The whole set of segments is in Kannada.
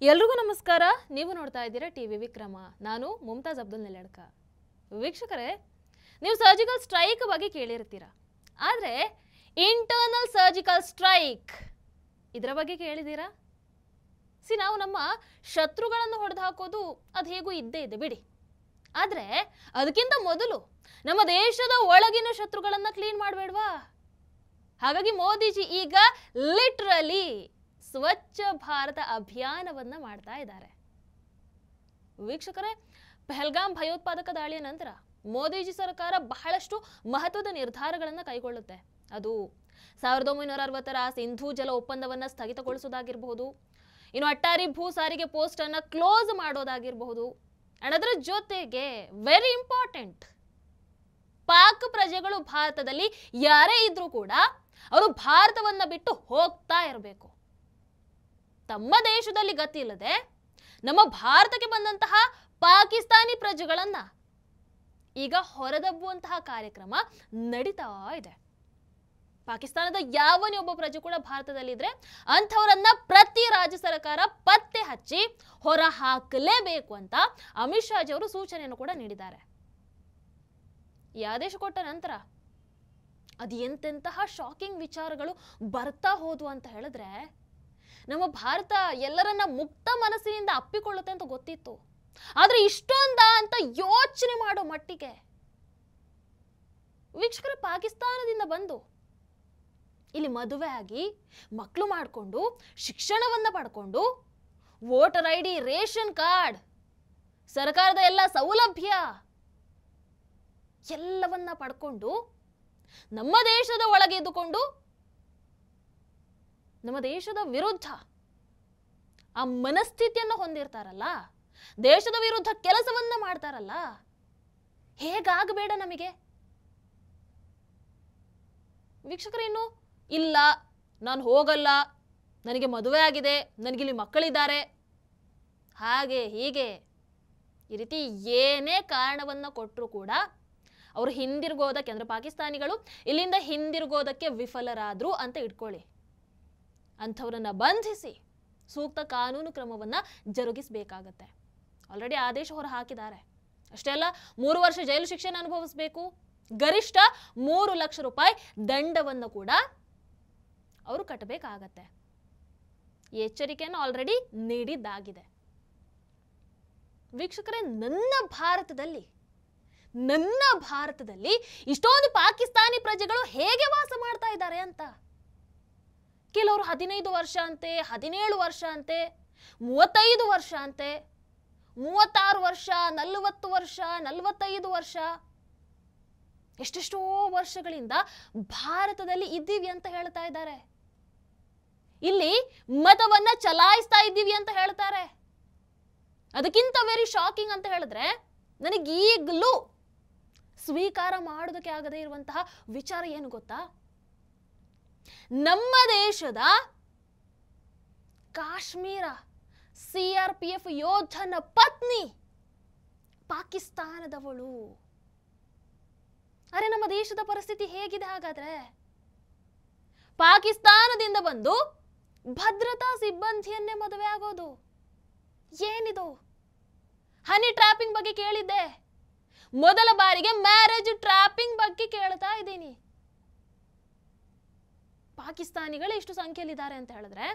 ಎಲ್ರಿಗೂ ನಮಸ್ಕಾರ. ನೀವು ನೋಡ್ತಾ ಇದ್ದೀರಾ ಟಿವಿ ವಿಕ್ರಮ. ನಾನು ಮುಮ್ತಾಜ್ ಅಬ್ದುಲ್ ನೆಲಡ್ಕ. ವೀಕ್ಷಕರೇ, ನೀವು ಸರ್ಜಿಕಲ್ ಸ್ಟ್ರೈಕ್ ಬಗ್ಗೆ ಕೇಳಿರ್ತೀರಾ. ಆದರೆ ಇಂಟರ್ನಲ್ ಸರ್ಜಿಕಲ್ ಸ್ಟ್ರೈಕ್ ಇದರ ಬಗ್ಗೆ ಕೇಳಿದ್ದೀರಾ? ನಾವು ನಮ್ಮ ಶತ್ರುಗಳನ್ನು ಹೊಡೆದು ಹಾಕೋದು ಅದು ಹೇಗೂ ಇದ್ದೇ ಇದೆ ಬಿಡಿ. ಆದರೆ ಅದಕ್ಕಿಂತ ಮೊದಲು ನಮ್ಮ ದೇಶದ ಒಳಗಿನ ಶತ್ರುಗಳನ್ನು ಕ್ಲೀನ್ ಮಾಡಬೇಡ್ವಾ? ಹಾಗಾಗಿ ಮೋದಿಜಿ ಈಗ ಲಿಟ್ರಲಿ ಸ್ವಚ್ಛ ಭಾರತ ಅಭಿಯಾನವನ್ನ ಮಾಡ್ತಾ ಇದ್ದಾರೆ. ವೀಕ್ಷಕರೇ, ಪಹಲ್ಗಾಮ್ ಭಯೋತ್ಪಾದಕ ದಾಳಿಯ ನಂತರ ಮೋದಿಜಿ ಸರ್ಕಾರ ಬಹಳಷ್ಟು ಮಹತ್ವದ ನಿರ್ಧಾರಗಳನ್ನು ಕೈಗೊಳ್ಳುತ್ತೆ. ಅದು 1960ರ ಸಿಂಧೂ ಜಲ ಒಪ್ಪಂದವನ್ನ ಸ್ಥಗಿತಗೊಳಿಸೋದಾಗಿರಬಹುದು, ಇನ್ನು ಅಟ್ಟಾರಿ ಭೂ ಸಾರಿಗೆ ಪೋಸ್ಟ್ ಅನ್ನ ಕ್ಲೋಸ್ ಮಾಡೋದಾಗಿರಬಹುದು. ಅದರ ಜೊತೆಗೆ ವೆರಿ ಇಂಪಾರ್ಟೆಂಟ್, ಪಾಕ್ ಪ್ರಜೆಗಳು ಭಾರತದಲ್ಲಿ ಯಾರೇ ಇದ್ರೂ ಕೂಡ ಅವರು ಭಾರತವನ್ನ ಬಿಟ್ಟು ಹೋಗ್ತಾ ಇರಬೇಕು. ತಮ್ಮ ದೇಶದಲ್ಲಿ ಗತಿ ಇಲ್ಲದೆ ನಮ್ಮ ಭಾರತಕ್ಕೆ ಬಂದಂತಹ ಪಾಕಿಸ್ತಾನಿ ಪ್ರಜೆಗಳನ್ನ ಈಗ ಹೊರದಬ್ಬುವಂತಹ ಕಾರ್ಯಕ್ರಮ ನಡೀತಾ ಇದೆ. ಪಾಕಿಸ್ತಾನದ ಯಾವನೇ ಒಬ್ಬ ಪ್ರಜೆ ಕೂಡ ಭಾರತದಲ್ಲಿದ್ರೆ ಅಂಥವರನ್ನ ಪ್ರತಿ ರಾಜ್ಯ ಸರ್ಕಾರ ಪತ್ತೆ ಹಚ್ಚಿ ಹೊರ ಹಾಕಲೇಬೇಕು ಅಂತ ಅಮಿತ್ ಶಾ ಅವರು ಸೂಚನೆಯನ್ನು ಕೂಡ ನೀಡಿದ್ದಾರೆ. ಈ ಆದೇಶ ಕೊಟ್ಟ ನಂತರ ಅದು ಎಂತೆಂತಹ ಶಾಕಿಂಗ್ ವಿಚಾರಗಳು ಬರ್ತಾ ಹೋದ್ವು ಅಂತ ಹೇಳಿದ್ರೆ, ನಮ್ಮ ಭಾರತ ಎಲ್ಲರನ್ನ ಮುಕ್ತ ಮನಸ್ಸಿನಿಂದ ಅಪ್ಪಿಕೊಳ್ಳುತ್ತೆ ಅಂತ ಗೊತ್ತಿತ್ತು. ಆದ್ರೆ ಇಷ್ಟೊಂದ ಅಂತ ಯೋಚನೆ ಮಾಡೋ ಮಟ್ಟಿಗೆ ವೀಕ್ಷಕರ ಪಾಕಿಸ್ತಾನದಿಂದ ಬಂದು ಇಲ್ಲಿ ಮದುವೆ ಆಗಿ ಮಕ್ಕಳು ಮಾಡಿಕೊಂಡು ಶಿಕ್ಷಣವನ್ನ ಪಡ್ಕೊಂಡು voter I D, ration card, ಸರ್ಕಾರದ ಎಲ್ಲ ಸೌಲಭ್ಯ ಎಲ್ಲವನ್ನ ಪಡ್ಕೊಂಡು ನಮ್ಮ ದೇಶದ ಒಳಗೆ ಇದ್ದುಕೊಂಡು ನಮ್ಮ ದೇಶದ ವಿರುದ್ಧ ಆ ಮನಸ್ಥಿತಿಯನ್ನು ಹೊಂದಿರ್ತಾರಲ್ಲ, ದೇಶದ ವಿರುದ್ಧ ಕೆಲಸವನ್ನ ಮಾಡ್ತಾರಲ್ಲ, ಹೇಗಾಗಬೇಡ ನಮಗೆ? ವೀಕ್ಷಕರೇನು ಇಲ್ಲ, ನಾನು ಹೋಗಲ್ಲ, ನನಗೆ ಮದುವೆ ಆಗಿದೆ, ನನಗಿಲ್ಲಿ ಮಕ್ಕಳಿದ್ದಾರೆ, ಹಾಗೆ ಹೀಗೆ ಈ ರೀತಿ ಏನೇ ಕಾರಣವನ್ನ ಕೊಟ್ಟರು ಕೂಡ ಅವರು ಹಿಂದಿರುಗೋದಕ್ಕೆ, ಅಂದ್ರೆ ಪಾಕಿಸ್ತಾನಿಗಳು ಇಲ್ಲಿಂದ ಹಿಂದಿರುಗೋದಕ್ಕೆ ವಿಫಲರಾದ್ರು ಅಂತ ಇಟ್ಕೊಳ್ಳಿ. ಅಂಥವ್ರನ್ನ ಬಂಧಿಸಿ ಸೂಕ್ತ ಕಾನೂನು ಕ್ರಮವನ್ನ ಜರುಗಿಸಬೇಕಾಗತ್ತೆ. ಆಲ್ರೆಡಿ ಆದೇಶ ಹೊರ ಹಾಕಿದ್ದಾರೆ. ಅಷ್ಟೇ ಅಲ್ಲ, 3 ವರ್ಷ ಜೈಲು ಶಿಕ್ಷೆಯನ್ನು ಅನುಭವಿಸಬೇಕು, ಗರಿಷ್ಠ 3 ಲಕ್ಷ ರೂಪಾಯಿ ದಂಡವನ್ನು ಕೂಡ ಅವರು ಕಟ್ಟಬೇಕಾಗತ್ತೆ. ಈ ಎಚ್ಚರಿಕೆಯನ್ನು ಆಲ್ರೆಡಿ ನೀಡಿದ್ದಾಗಿದೆ. ವೀಕ್ಷಕರೇ, ನನ್ನ ಭಾರತದಲ್ಲಿ ಇಷ್ಟೊಂದು ಪಾಕಿಸ್ತಾನಿ ಪ್ರಜೆಗಳು ಹೇಗೆ ವಾಸ ಮಾಡ್ತಾ ಇದ್ದಾರೆ ಅಂತ. ಕೆಲವರು 15 ವರ್ಷ ಅಂತೆ, 17 ವರ್ಷ ಅಂತೆ, 35 ವರ್ಷ ಅಂತೆ, 36 ವರ್ಷ, 40 ವರ್ಷ, 45 ವರ್ಷ, ಎಷ್ಟೆಷ್ಟೋ ವರ್ಷಗಳಿಂದ ಭಾರತದಲ್ಲಿ ಇದ್ದೀವಿ ಅಂತ ಹೇಳ್ತಾ ಇದ್ದಾರೆ. ಇಲ್ಲಿ ಮತವನ್ನ ಚಲಾಯಿಸ್ತಾ ಇದ್ದೀವಿ ಅಂತ ಹೇಳ್ತಾರೆ. ಅದಕ್ಕಿಂತ ವೆರಿ ಶಾಕಿಂಗ್ ಅಂತ ಹೇಳಿದ್ರೆ, ನನಗೀಗಲೂ ಸ್ವೀಕಾರ ಮಾಡೋದಕ್ಕೆ ಆಗದೇ ಇರುವಂತಹ ವಿಚಾರ ಏನು ಗೊತ್ತಾ? ನಮ್ಮ ದೇಶದ ಕಾಶ್ಮೀರ CRPF ಯೋಧನ ಪತ್ನಿ ಪಾಕಿಸ್ತಾನದವಳು. ಅರೆ, ನಮ್ಮ ದೇಶದ ಪರಿಸ್ಥಿತಿ ಹೇಗಿದೆ ಹಾಗಾದ್ರೆ? ಪಾಕಿಸ್ತಾನದಿಂದ ಬಂದು ಭದ್ರತಾ ಸಿಬ್ಬಂದಿಯನ್ನೇ ಮದುವೆ ಆಗೋದು ಏನಿದು? ಹನಿ ಟ್ರ್ಯಾಪಿಂಗ್ ಬಗ್ಗೆ ಕೇಳಿದ್ದೆ, ಮೊದಲ ಬಾರಿಗೆ ಮ್ಯಾರೇಜ್ ಟ್ರ್ಯಾಪಿಂಗ್ ಬಗ್ಗೆ ಕೇಳ್ತಾ ಇದ್ದೀನಿ. ಪಾಕಿಸ್ತಾನಿಗಳು ಎಷ್ಟು ಸಂಖ್ಯೆಯಲ್ಲಿದ್ದಾರೆ ಅಂತ ಹೇಳಿದ್ರೆ,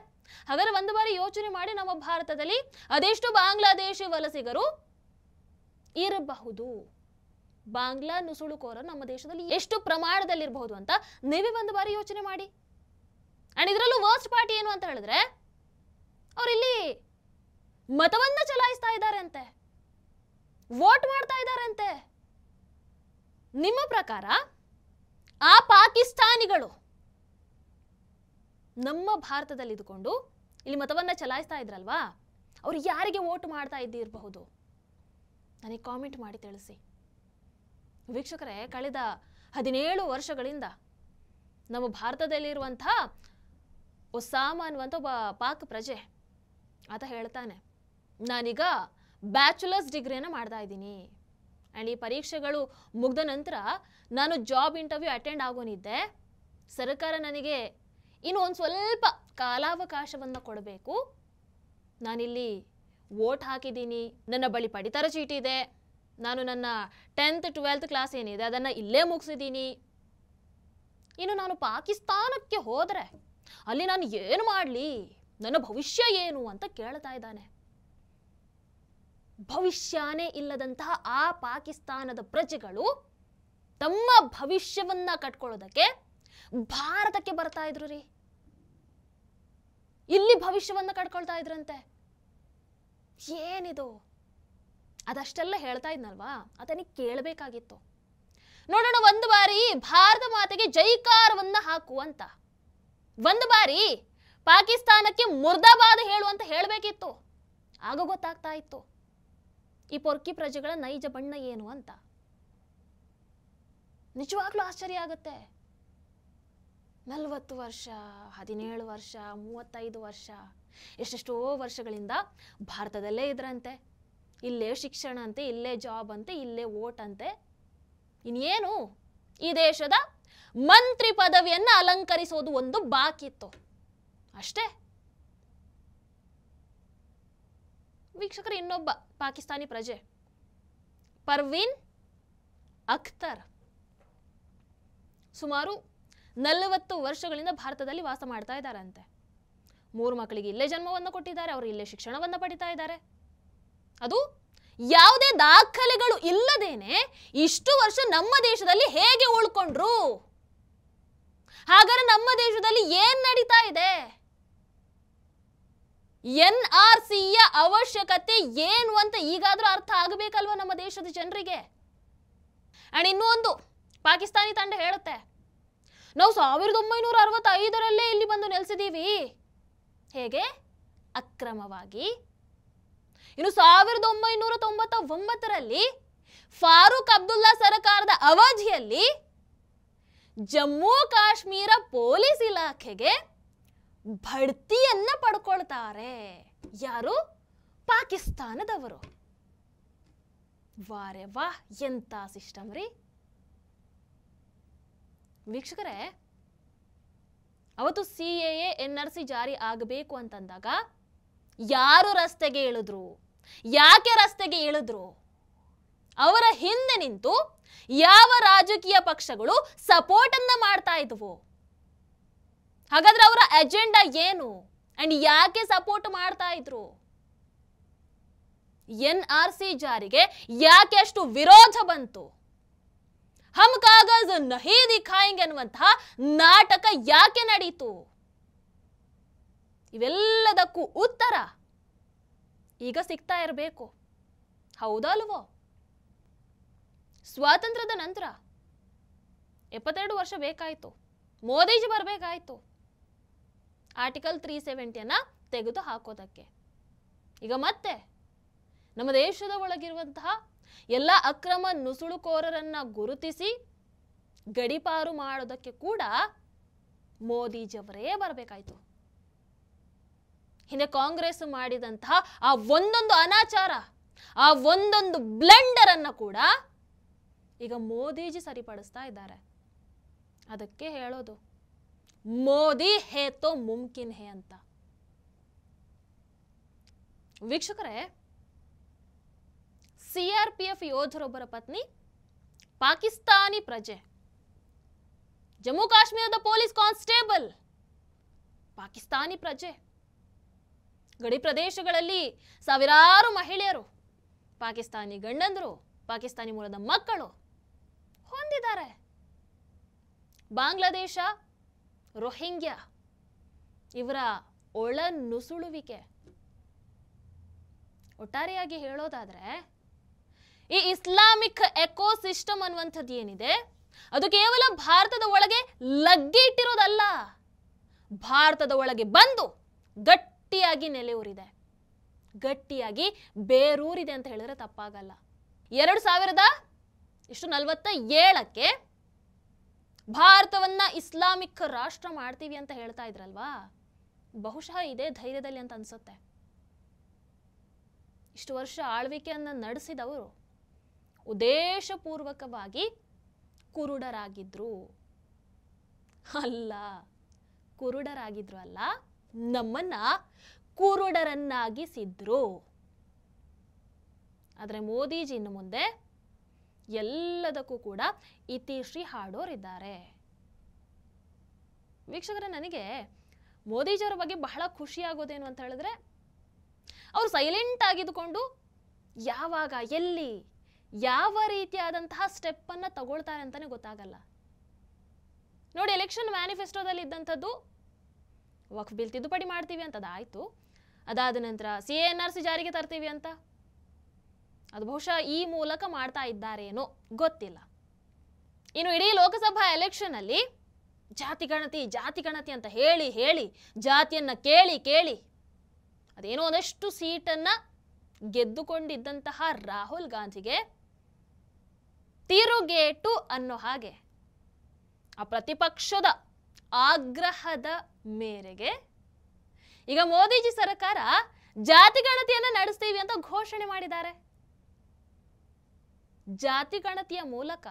ಹಾಗಾದ್ರೆ ಒಂದು ಬಾರಿ ಯೋಚನೆ ಮಾಡಿ, ನಮ್ಮ ಭಾರತದಲ್ಲಿ ಅದೆಷ್ಟು ಬಾಂಗ್ಲಾದೇಶಿ ವಲಸಿಗರು ಇರಬಹುದು, ಬಾಂಗ್ಲಾ ನುಸುಳುಕೋರರು ನಮ್ಮ ದೇಶದಲ್ಲಿ ಎಷ್ಟು ಪ್ರಮಾಣದಲ್ಲಿರಬಹುದು ಅಂತ ನೀವೇ ಒಂದು ಬಾರಿ ಯೋಚನೆ ಮಾಡಿ. ಅಂಡ್ ಇದರಲ್ಲೂ ವರ್ಸ್ಟ್ ಪಾರ್ಟಿ ಏನು ಅಂತ ಹೇಳಿದ್ರೆ, ಅವರಿಲ್ಲಿ ಮತವನ್ನ ಚಲಾಯಿಸ್ತಾ ಇದ್ದಾರೆ ಅಂತೆ, ವೋಟ್ ಮಾಡ್ತಾ ಇದ್ದಾರೆ ಅಂತೆ. ನಿಮ್ಮ ಪ್ರಕಾರ ಆ ಪಾಕಿಸ್ತಾನಿಗಳು ನಮ್ಮ ಭಾರತದಲ್ಲಿ ಇದ್ದುಕೊಂಡು ಇಲ್ಲಿ ಮತವನ್ನ ಚಲಾಯಿಸ್ತಾ ಇದ್ರಲ್ವಾ, ಅವ್ರು ಯಾರಿಗೆ ವೋಟ್ ಮಾಡ್ತಾ ಇದ್ದಿರಬಹುದು? ನನಗೆ ಕಾಮೆಂಟ್ ಮಾಡಿ ತಿಳಿಸಿ. ವೀಕ್ಷಕರೇ, ಕಳೆದ 17 ವರ್ಷಗಳಿಂದ ನಮ್ಮ ಭಾರತದಲ್ಲಿರುವಂತಹ ಒಸಾಮಾ ಅನ್ನುವಂಥ ಒಬ್ಬ ಪಾಕ್ ಪ್ರಜೆ ಆತ ಹೇಳ್ತಾನೆ, ನಾನೀಗ ಬ್ಯಾಚುಲರ್ಸ್ ಡಿಗ್ರಿಯನ್ನು ಮಾಡ್ತಾ ಇದ್ದೀನಿ, ಆ್ಯಂಡ್ ಈ ಪರೀಕ್ಷೆಗಳು ಮುಗ್ದ ನಂತರ ನಾನು ಜಾಬ್ ಇಂಟರ್ವ್ಯೂ ಅಟೆಂಡ್ ಆಗೋನಿದ್ದೆ. ಸರ್ಕಾರ ನನಗೆ ಇನ್ನು ಒಂದು ಸ್ವಲ್ಪ ಕಾಲಾವಕಾಶವನ್ನು ಕೊಡಬೇಕು, ನಾನಿಲ್ಲಿ ವೋಟ್ ಹಾಕಿದ್ದೀನಿ, ನನ್ನ ಬಳಿ ಪಡಿತರ ಚೀಟಿ ಇದೆ, ನಾನು ನನ್ನ 10th 12th ಕ್ಲಾಸ್ ಏನಿದೆ ಅದನ್ನು ಇಲ್ಲೇ ಮುಗಿಸಿದ್ದೀನಿ, ಇನ್ನು ನಾನು ಪಾಕಿಸ್ತಾನಕ್ಕೆ ಹೋದರೆ ಅಲ್ಲಿ ನಾನು ಏನು ಮಾಡಲಿ, ನನ್ನ ಭವಿಷ್ಯ ಏನು ಅಂತ ಕೇಳ್ತಾ ಇದ್ದಾನೆ. ಭವಿಷ್ಯನೇ ಇಲ್ಲದಂತಹ ಆ ಪಾಕಿಸ್ತಾನದ ಪ್ರಜೆಗಳು ತಮ್ಮ ಭವಿಷ್ಯವನ್ನ ಕಟ್ಕೊಳ್ಳೋದಕ್ಕೆ ಭಾರತಕ್ಕೆ ಬರ್ತಾ ಇದ್ರು ರೀ. ಇಲ್ಲಿ ಭವಿಷ್ಯವನ್ನ ಕಟ್ಕೊಳ್ತಾ ಇದ್ರಂತೆ. ಏನಿದು? ಅದಷ್ಟೆಲ್ಲ ಹೇಳ್ತಾ ಇದ್ನಲ್ವಾ, ಅದನಿಗೆ ಕೇಳಬೇಕಾಗಿತ್ತು. ನೋಡೋಣ ಒಂದು ಬಾರಿ ಭಾರತ ಮಾತೆಗೆ ಜೈಕಾರವನ್ನ ಹಾಕುವಂತ, ಒಂದು ಬಾರಿ ಪಾಕಿಸ್ತಾನಕ್ಕೆ ಮುರ್ದಾಬಾದ್ ಹೇಳುವಂತ ಹೇಳಬೇಕಿತ್ತು. ಆಗ ಗೊತ್ತಾಗ್ತಾ ಇತ್ತು ಈ ಪೊರ್ಕಿ ಪ್ರಜೆಗಳ ನೈಜ ಬಣ್ಣ ಏನು ಅಂತ. ನಿಜವಾಗ್ಲೂ ಆಶ್ಚರ್ಯ ಆಗುತ್ತೆ. 40 ವರ್ಷ, 17 ವರ್ಷ, 35 ವರ್ಷ, ಎಷ್ಟೆಷ್ಟೋ ವರ್ಷಗಳಿಂದ ಭಾರತದಲ್ಲೇ ಇದ್ರಂತೆ. ಇಲ್ಲೇ ಶಿಕ್ಷಣ ಅಂತೆ, ಇಲ್ಲೇ ಜಾಬ್ ಅಂತೆ, ಇಲ್ಲೇ ವೋಟ್ ಅಂತೆ. ಇನ್ನೇನು ಈ ದೇಶದ ಮಂತ್ರಿ ಪದವಿಯನ್ನು ಅಲಂಕರಿಸೋದು ಒಂದು ಬಾಕಿ ಇತ್ತು ಅಷ್ಟೇ. ವೀಕ್ಷಕರು, ಇನ್ನೊಬ್ಬ ಪಾಕಿಸ್ತಾನಿ ಪ್ರಜೆ ಪರ್ವೀನ್ ಅಖ್ತರ್ ಸುಮಾರು 40 ವರ್ಷಗಳಿಂದ ಭಾರತದಲ್ಲಿ ವಾಸ ಮಾಡ್ತಾ ಇದ್ದಾರಂತೆ. 3 ಮಕ್ಕಳಿಗೆ ಇಲ್ಲೇ ಜನ್ಮವನ್ನು ಕೊಟ್ಟಿದ್ದಾರೆ, ಅವರು ಇಲ್ಲೇ ಶಿಕ್ಷಣವನ್ನು ಪಡಿತಾ ಇದ್ದಾರೆ. ಅದು ಯಾವುದೇ ದಾಖಲೆಗಳು ಇಲ್ಲದೇನೆ ಇಷ್ಟು ವರ್ಷ ನಮ್ಮ ದೇಶದಲ್ಲಿ ಹೇಗೆ ಉಳ್ಕೊಂಡ್ರು? ಹಾಗಾದ್ರೆ ನಮ್ಮ ದೇಶದಲ್ಲಿ ಏನ್ ನಡೀತಾ ಇದೆ? NRCಯ ಅವಶ್ಯಕತೆ ಏನು ಅಂತ ಈಗಾದ್ರೂ ಅರ್ಥ ಆಗಬೇಕಲ್ವಾ ನಮ್ಮ ದೇಶದ ಜನರಿಗೆ. ಅಂಡ್ ಇನ್ನೂ ಒಂದು ಪಾಕಿಸ್ತಾನಿ ತಂಡ ಹೇಳುತ್ತೆ, ನಾವು 1965ರಲ್ಲೇ ಇಲ್ಲಿ ಬಂದು ನೆಲೆಸಿದೀವಿ. ಹೇಗೆ? ಅಕ್ರಮವಾಗಿ. ಇನ್ನು 1999ರಲ್ಲಿ ಫಾರೂಕ್ ಅಬ್ದುಲ್ಲಾ ಸರ್ಕಾರದ ಅವಧಿಯಲ್ಲಿ ಜಮ್ಮು ಕಾಶ್ಮೀರ ಪೊಲೀಸ್ ಇಲಾಖೆಗೆ ಬಡ್ತಿಯನ್ನ ಪಡ್ಕೊಳ್ತಾರೆ. ಯಾರು? ಪಾಕಿಸ್ತಾನದವರು. ವಾರೆ ವಾಹ್, ಎಂತ ಸಿಸ್ಟಮ್ ರೀ. ವೀಕ್ಷಕರೇ, ಅವತ್ತು CAA NRC ಜಾರಿ ಆಗಬೇಕು ಅಂತಂದಾಗ ಯಾರು ರಸ್ತೆಗೆ ಇಳಿದ್ರು, ಯಾಕೆ ರಸ್ತೆಗೆ ಇಳಿದ್ರು, ಅವರ ಹಿಂದೆ ನಿಂತು ಯಾವ ರಾಜಕೀಯ ಪಕ್ಷಗಳು ಸಪೋರ್ಟ್ ಅನ್ನ ಮಾಡ್ತಾ ಇದ್ವು, ಹಾಗಾದ್ರೆ ಅವರ ಅಜೆಂಡಾ ಏನು ಅಂಡ್ ಯಾಕೆ ಸಪೋರ್ಟ್ ಮಾಡ್ತಾ ಇದ್ರು, NRC ಜಾರಿಗೆ ಯಾಕೆ ಅಷ್ಟು ವಿರೋಧ ಬಂತು, ಹಮ್ ಕಾಗಜ್ ನಹೀ ದಿಖಾಯೆಂಗೆ ಅನ್ನುವಂತಹ ನಾಟಕ ಯಾಕೆ ನಡೀತು? ಇವೆಲ್ಲದಕ್ಕೂ ಉತ್ತರ ಈಗ ಸಿಗ್ತಾ ಇರಬೇಕು. ಹೌದಲ್ವೋ? ಸ್ವಾತಂತ್ರ್ಯದ ನಂತರ 72 ವರ್ಷ ಬೇಕಾಯಿತು, ಮೋದಿಜಿ ಬರಬೇಕಾಯಿತು ಆರ್ಟಿಕಲ್ 370 ತೆಗೆದು ಹಾಕೋದಕ್ಕೆ. ಈಗ ಮತ್ತೆ ನಮ್ಮ ದೇಶದ ಒಳಗಿರುವಂತಹ ಎಲ್ಲ ಅಕ್ರಮ ನುಸುಳುಕೋರರನ್ನ ಗುರುತಿಸಿ ಗಡಿಪಾರು ಮಾಡೋದಕ್ಕೆ ಕೂಡ ಮೋದಿಜಿಯವರೇ ಬರಬೇಕಾಯಿತು. ಹಿಂದೆ ಕಾಂಗ್ರೆಸ್ ಮಾಡಿದಂತಹ ಆ ಒಂದೊಂದು ಅನಾಚಾರ, ಆ ಒಂದೊಂದು ಬ್ಲಂಡರ್ ಅನ್ನ ಕೂಡ ಈಗ ಮೋದಿಜಿ ಸರಿಪಡಿಸ್ತಾ ಇದ್ದಾರೆ. ಅದಕ್ಕೆ ಹೇಳೋದು ಮೋದಿ ಹೇ ತೋ ಮುಮ್ಕಿನ್ ಹೇ ಅಂತ. ವೀಕ್ಷಕರೇ, CRPF ಯೋಧರೊಬ್ಬರ ಪತ್ನಿ ಪಾಕಿಸ್ತಾನಿ ಪ್ರಜೆ, ಜಮ್ಮು ಕಾಶ್ಮೀರದ ಪೊಲೀಸ್ ಕಾನ್ಸ್ಟೇಬಲ್ ಪಾಕಿಸ್ತಾನಿ ಪ್ರಜೆ. ಗಡಿ ಪ್ರದೇಶಗಳಲ್ಲಿ ಸಾವಿರಾರು ಮಹಿಳೆಯರು, ಪಾಕಿಸ್ತಾನಿ ಗಂಡಂದರು, ಪಾಕಿಸ್ತಾನಿ ಮೂಲದ ಮಕ್ಕಳು ಹೊಂದಿದ್ದಾರೆ. ಬಾಂಗ್ಲಾದೇಶ, ರೋಹಿಂಗ್ಯಾ ಇವರ ಒಳ ನುಸುಳುವಿಕೆ, ಒಟ್ಟಾರೆಯಾಗಿ ಹೇಳೋದಾದ್ರೆ ಈ ಇಸ್ಲಾಮಿಕ್ ಎಕೋಸಿಸ್ಟಮ್ ಅನ್ನುವಂಥದ್ದು ಏನಿದೆ ಅದು ಕೇವಲ ಭಾರತದ ಒಳಗೆ ಲಗ್ಗೆ ಇಟ್ಟಿರೋದಲ್ಲ, ಭಾರತದ ಒಳಗೆ ಬಂದು ಗಟ್ಟಿಯಾಗಿ ನೆಲೆಯೂರಿದೆ, ಗಟ್ಟಿಯಾಗಿ ಬೇರೂರಿದೆ ಅಂತ ಹೇಳಿದ್ರೆ ತಪ್ಪಾಗಲ್ಲ. 2047ಕ್ಕೆ ಭಾರತವನ್ನ ಇಸ್ಲಾಮಿಕ್ ರಾಷ್ಟ್ರ ಮಾಡ್ತೀವಿ ಅಂತ ಹೇಳ್ತಾ ಇದ್ರಲ್ವಾ, ಬಹುಶಃ ಇದೇ ಧೈರ್ಯದಲ್ಲಿ ಅಂತ ಅನ್ಸುತ್ತೆ. ಇಷ್ಟು ವರ್ಷ ಆಳ್ವಿಕೆಯನ್ನ ನಡೆಸಿದವರು ಉದ್ದೇಶಪೂರ್ವಕವಾಗಿ ಕುರುಡರಾಗಿದ್ರು ಅಲ್ಲ, ನಮ್ಮನ್ನ ಕುರುಡರನ್ನಾಗಿಸಿದ್ರು. ಆದರೆ ಮೋದಿಜಿ ಇನ್ನು ಮುಂದೆ ಎಲ್ಲದಕ್ಕೂ ಕೂಡ ಇತಿಶ್ರೀ ಹಾಡೋರಿದ್ದಾರೆ. ವೀಕ್ಷಕರೇ, ನನಗೆ ಮೋದಿಜಿಯವರ ಬಗ್ಗೆ ಬಹಳ ಖುಷಿಯಾಗೋದೇನು ಅಂತ ಹೇಳಿದ್ರೆ, ಅವರು ಸೈಲೆಂಟ್ ಆಗಿದ್ದುಕೊಂಡು ಯಾವಾಗ ಎಲ್ಲಿ ಯಾವ ರೀತಿಯಾದಂತಹ ಸ್ಟೆಪ್ ಅನ್ನ ತಗೊಳ್ತಾರೆ ಅಂತಾನೆ ಗೊತ್ತಾಗಲ್ಲ. ನೋಡಿ, ಎಲೆಕ್ಷನ್ ಮ್ಯಾನಿಫೆಸ್ಟೋದಲ್ಲಿ ಇದ್ದಂಥದ್ದು ವಕ್ಫ್ ಬಿಲ್ ತಿದ್ದುಪಡಿ ಮಾಡ್ತೀವಿ ಅಂತದಾಯ್ತು. ಅದಾದ ನಂತರ CANRC ಜಾರಿಗೆ ತರ್ತೀವಿ ಅಂತ, ಅದು ಬಹುಶಃ ಈ ಮೂಲಕ ಮಾಡ್ತಾ ಇದ್ದಾರೇನೋ ಗೊತ್ತಿಲ್ಲ. ಇನ್ನು ಇಡೀ ಲೋಕಸಭಾ ಎಲೆಕ್ಷನ್ ಅಲ್ಲಿ ಜಾತಿ ಗಣತಿ ಅಂತ ಹೇಳಿ ಹೇಳಿ ಜಾತಿಯನ್ನ ಕೇಳಿ ಕೇಳಿ ಅದೇನೋ ಒಂದಷ್ಟು ಸೀಟನ್ನ ಗೆದ್ದುಕೊಂಡಿದ್ದಂತಹ ರಾಹುಲ್ ಗಾಂಧಿಗೆ ತಿರುಗೇಟು ಅನ್ನೋ ಹಾಗೆ ಆ ಪ್ರತಿಪಕ್ಷದ ಆಗ್ರಹದ ಮೇರೆಗೆ ಈಗ ಮೋದಿಜಿ ಸರ್ಕಾರ ಜಾತಿ ಗಣತಿಯನ್ನ ನಡೆಸ್ತೀವಿ ಅಂತ ಘೋಷಣೆ ಮಾಡಿದ್ದಾರೆ. ಜಾತಿ ಗಣತಿಯ ಮೂಲಕ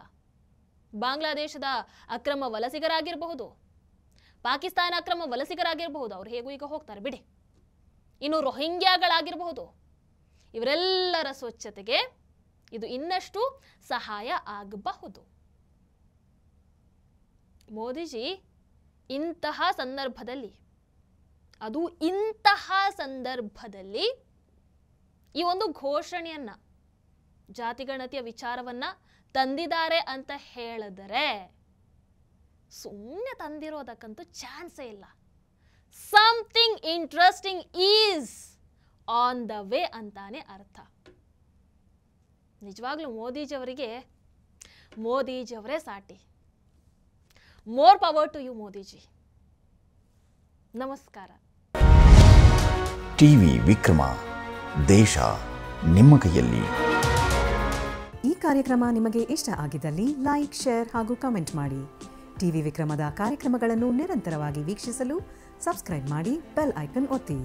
ಬಾಂಗ್ಲಾದೇಶದ ಅಕ್ರಮ ವಲಸಿಗರಾಗಿರಬಹುದು, ಪಾಕಿಸ್ತಾನ ಅಕ್ರಮ ವಲಸಿಗರಾಗಿರಬಹುದು, ಅವ್ರು ಹೇಗೂ ಈಗ ಹೋಗ್ತಾರೆ ಬಿಡಿ, ಇನ್ನು ರೋಹಿಂಗ್ಯಾಗಳಾಗಿರಬಹುದು, ಇವರೆಲ್ಲರ ಸ್ವಚ್ಛತೆಗೆ ಇದು ಇನ್ನಷ್ಟು ಸಹಾಯ ಆಗಬಹುದು. ಮೋದಿಜಿ ಇಂತಹ ಸಂದರ್ಭದಲ್ಲಿ ಈ ಒಂದು ಘೋಷಣೆಯನ್ನ, ಜಾತಿಗಣತಿಯ ವಿಚಾರವನ್ನ ತಂದಿದ್ದಾರೆ ಅಂತ ಹೇಳಿದರೆ ಸುಮ್ಮನೆ ತಂದಿರೋದಕ್ಕಂತೂ ಚಾನ್ಸೇ ಇಲ್ಲ. Something interesting is on the way ಅಂತಾನೆ ಅರ್ಥ. ನಿಜವಾಗ್ಲೂ ಮೋದಿಜಿಯವರೇ ಸಾಟಿ. More power to you Modiji. ನಮಸ್ಕಾರ. ಟಿವಿ ವಿಕ್ರಮ, ದೇಶ ನಿಮ್ಮ ಕೈಯಲ್ಲಿ. ಈ ಕಾರ್ಯಕ್ರಮ ನಿಮಗೆ ಇಷ್ಟ ಆಗಿದ್ದಲ್ಲಿ ಲೈಕ್, ಶೇರ್ ಹಾಗೂ ಕಮೆಂಟ್ ಮಾಡಿ. ಟಿವಿ ವಿಕ್ರಮದ ಕಾರ್ಯಕ್ರಮಗಳನ್ನು ನಿರಂತರವಾಗಿ ವೀಕ್ಷಿಸಲು ಸಬ್ಸ್ಕ್ರೈಬ್ ಮಾಡಿ, ಬೆಲ್ ಐಕನ್ ಒತ್ತಿ.